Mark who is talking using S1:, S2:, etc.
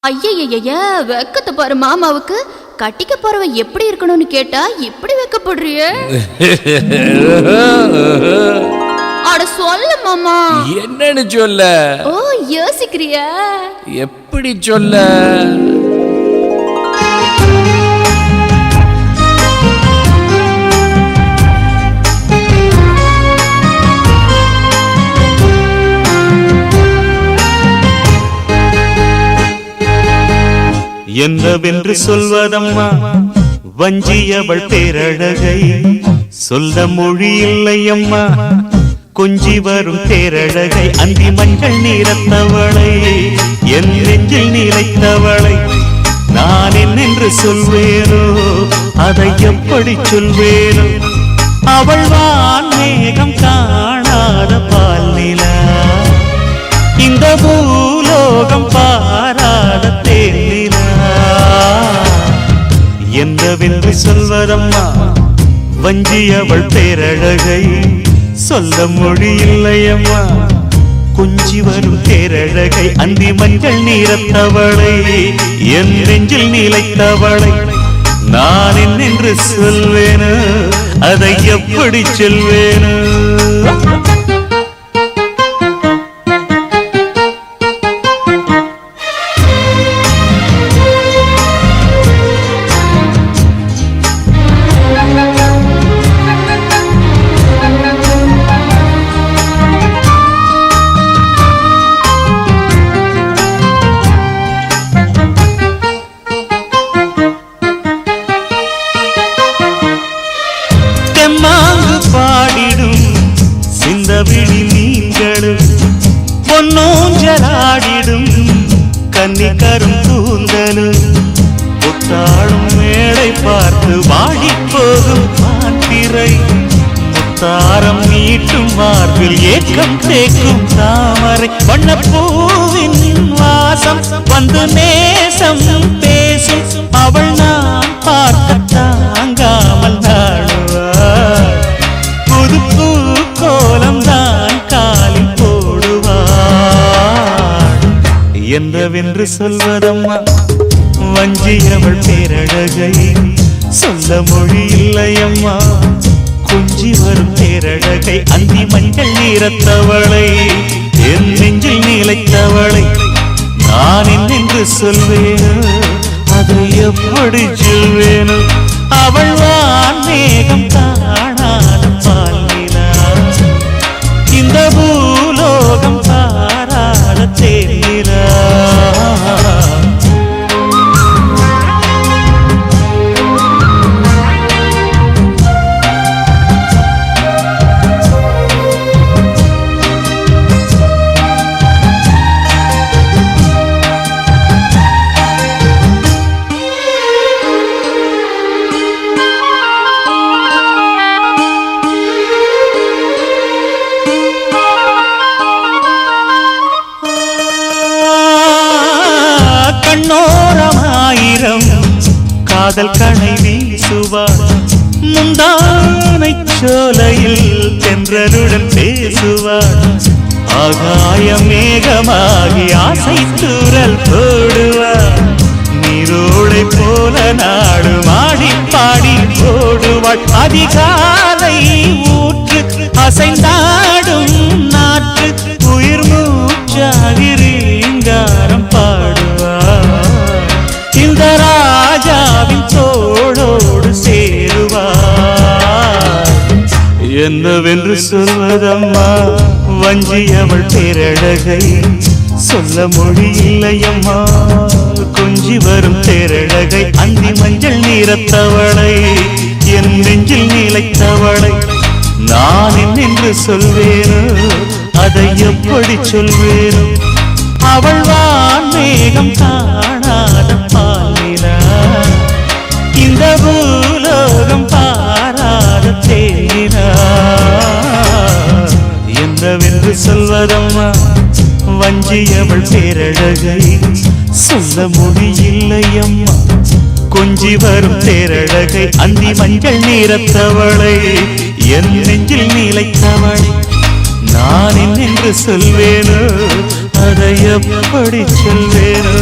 S1: ஐயய்ய வெக்கத்தை பாரு மாமாவுக்கு. கட்டிக்க போறவ எப்படி இருக்கணும்னு கேட்டா இப்படி வெக்கப்படுறிய? அட சொல்ல மாமா.
S2: என்னன்னு சொல்ல?
S1: ஓ யோசிக்கிறியா?
S2: எப்படி சொல்ல?
S3: என்னவென்று சொல்வதம்மா வஞ்சியவள் பேரழகை, சொல்ல மொழி இல்லையம்மா கொஞ்சி வரும் பேரழகை. அந்தி மஞ்சள் நீரத்தவளை, என் நெஞ்சில் நீலைத்தவளை நான் என்னென்று சொல்வேனோ, அதை எப்படி சொல்வேனோ? அவள் வான் மேகம் காணாத பால் நிலா, இந்த பூலோகம் பாராத தேனிலா. என்னவென்று சொல்வதம்மா வஞ்சியவள் பேரழகை, சொல்ல மொழி இல்லையம்மா கொஞ்சி வரும் பேரழகை. அந்தி மஞ்சள் நீரத்தவளை, என் நெஞ்சில் நீலைத்தவளை நான் என்னென்று சொல்வேனோ, அதை எப்படி சொல்வேனோ? பாடிடும் சிந்தவிழி மீன்களும் பொன்னோஞ்சலாடிடும் கன்னிக்கரும் கூந்தலும், புத்தாளும் மேடை பார்த்து வாடி போகும் மாத்திரை, முத்தாரம் நீட்டும் மார்பில் ஏக்கம் தேக்கும் தாமரை, வண்ணப்பூவின் வாசம் வந்து நேசம் பேசும் அவள் நான் பார்க்க தாங்காமல் நாடுவாள். புது பூ கோலம் தான் காலில் போடுவாள். என்னவென்று சொல்வதம்மா வஞ்சியவள் பேரழகை, சொல்ல மொழி இல்லையம்மா கொஞ்சி வரும் பேரழகை. அந்தி மஞ்சள் நீரத்தவளை, என் நெஞ்சில் நீலைத்தவளை நான் என்னென்று சொல்வேனோ, அதை எப்படி சொல்வேனோ? அவள் வான் மேகம் காணாத பால் நிலா, இந்த பூலோகம் பாராத தேனிலா. கண்ணோரமாயிரம் காதல் கணை வீசுவாள், முந்தானை சோலையில் தென்றலுடன் பேசுவாள், ஆகாய மேகமாகி ஆசை தூரல் போடுவாள், நீரோடை போல நாடு மாடி பாடி போடுவாள், அதிகாலை ஊற்று அசைந்தாடும் நாற்று உயிர் மூச்சாகி ரீங்காரம் பாடுவாள், இந்த ராஜாவின் தோளோடு சேருவாள். என்னவென்று சொல்வதம்மா வஞ்சியவள் பேரழகை, சொல்ல மொழி இல்லையம்மா கொஞ்சி வரும் பேரழகை. அந்தி மஞ்சள் நீரத்தவளை, என் நெஞ்சில் நீலைத்தவளை நான் என்னென்று சொல்வேனோ, அதை எப்படி சொல்வேனோ? அவள் வான் மேகம் காணாத பால் நிலா, இந்த பூலோகம் பாராத தேனிலா. என்னவென்று சொல்வதம்மா வஞ்சியவள் பேரழகை, சொல்ல மொழி இல்லையம்மா கொஞ்சி வரும் பேரழகை. அந்தி மஞ்சள் நீரத்தவளை, என் நெஞ்சில் நீலைத்தவளை நான் என்னென்று சொல்வேனோ, அதை எப்படி சொல்வேனோ?